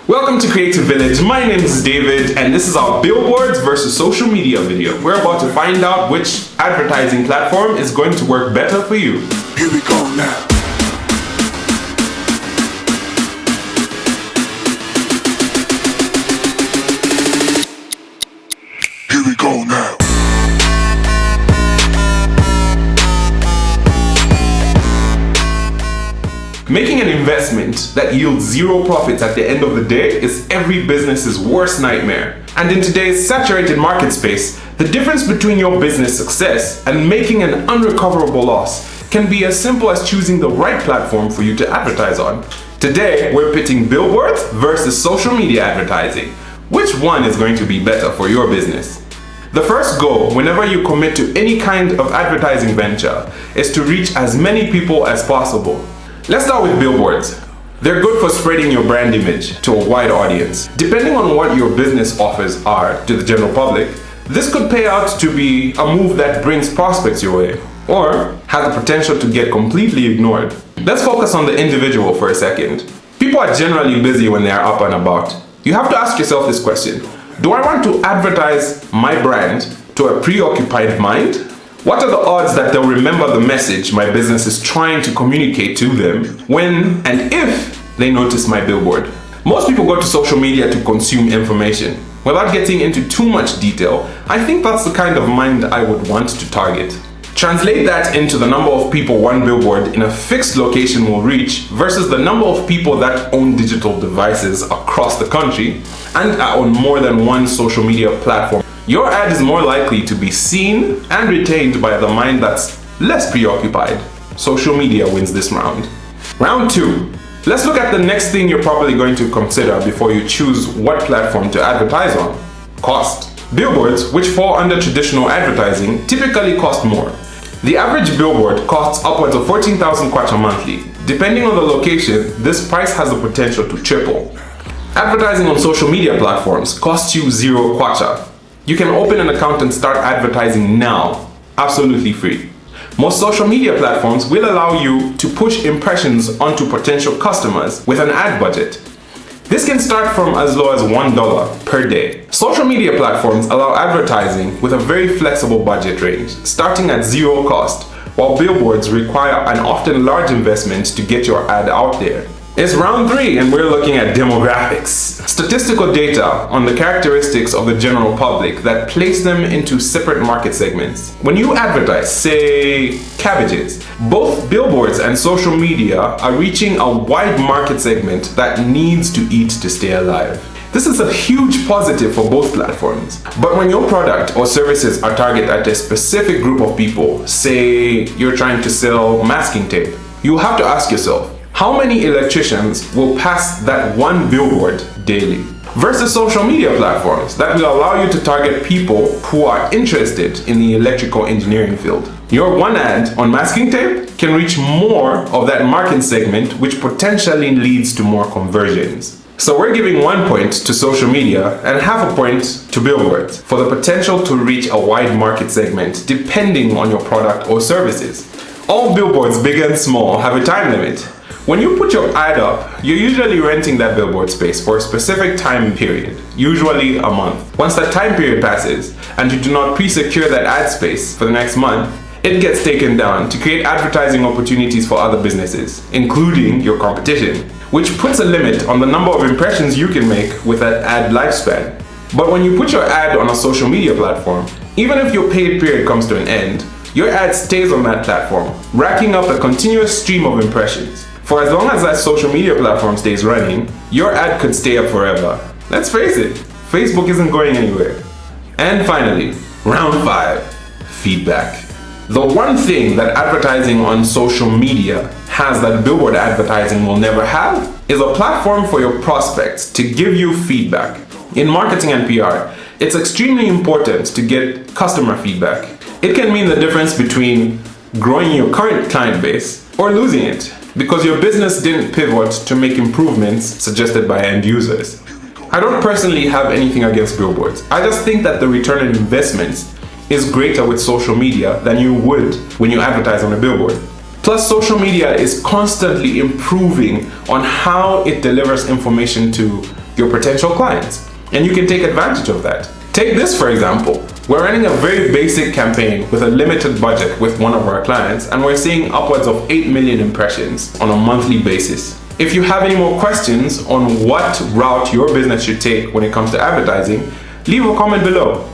Welcome to Creative Village. My name is David and this is our billboards versus social media video. We're about to find out which advertising platform is going to work better for you. Here we go now. Here we go now. Making an investment that yields zero profits at the end of the day is every business's worst nightmare. And in today's saturated market space, the difference between your business success and making an unrecoverable loss can be as simple as choosing the right platform for you to advertise on. Today, we're pitting billboards versus social media advertising. Which one is going to be better for your business? The first goal whenever you commit to any kind of advertising venture is to reach as many people as possible. Let's start with billboards. They're good for spreading your brand image to a wide audience. Depending on what your business offers are to the general public, this could pay out to be a move that brings prospects your way, or has the potential to get completely ignored. Let's focus on the individual for a second. People are generally busy when they are up and about. You have to ask yourself this question: do I want to advertise my brand to a preoccupied mind? What are the odds that they'll remember the message my business is trying to communicate to them when and if they notice my billboard? Most people go to social media to consume information. Without getting into too much detail, I think that's the kind of mind I would want to target. Translate that into the number of people one billboard in a fixed location will reach versus the number of people that own digital devices across the country and are on more than one social media platform. Your ad is more likely to be seen and retained by the mind that's less preoccupied. Social media wins this round. Round 2. Let's look at the next thing you're probably going to consider before you choose what platform to advertise on. Cost. Billboards, which fall under traditional advertising, typically cost more. The average billboard costs upwards of 14,000 kwacha monthly. Depending on the location, this price has the potential to triple. Advertising on social media platforms costs you 0 kwacha. You can open an account and start advertising now, absolutely free. Most social media platforms will allow you to push impressions onto potential customers with an ad budget. This can start from as low as $1 per day. Social media platforms allow advertising with a very flexible budget range, starting at 0 cost, while billboards require an often large investment to get your ad out there. It's round 3 and we're looking at demographics. Statistical data on the characteristics of the general public that place them into separate market segments. When you advertise, say, cabbages, both billboards and social media are reaching a wide market segment that needs to eat to stay alive. This is a huge positive for both platforms. But when your product or services are targeted at a specific group of people, say you're trying to sell masking tape, you have to ask yourself, how many electricians will pass that one billboard daily? Versus social media platforms that will allow you to target people who are interested in the electrical engineering field. Your one ad on masking tape can reach more of that market segment, which potentially leads to more conversions. So we're giving 1 point to social media and half a point to billboards for the potential to reach a wide market segment depending on your product or services. All billboards, big and small, have a time limit. When you put your ad up, you're usually renting that billboard space for a specific time period, usually a month. Once that time period passes and you do not pre-secure that ad space for the next month, it gets taken down to create advertising opportunities for other businesses, including your competition, which puts a limit on the number of impressions you can make with that ad lifespan. But when you put your ad on a social media platform, even if your paid period comes to an end, your ad stays on that platform, racking up a continuous stream of impressions. For as long as that social media platform stays running, your ad could stay up forever. Let's face it, Facebook isn't going anywhere. And finally, round 5, feedback. The one thing that advertising on social media has that billboard advertising will never have is a platform for your prospects to give you feedback. In marketing and PR, it's extremely important to get customer feedback. It can mean the difference between growing your current client base or losing it, because your business didn't pivot to make improvements suggested by end users. I don't personally have anything against billboards. I just think that the return on investments is greater with social media than you would when you advertise on a billboard. Plus, social media is constantly improving on how it delivers information to your potential clients. And you can take advantage of that. Take this for example. We're running a very basic campaign with a limited budget with one of our clients, and we're seeing upwards of 8 million impressions on a monthly basis. If you have any more questions on what route your business should take when it comes to advertising, leave a comment below.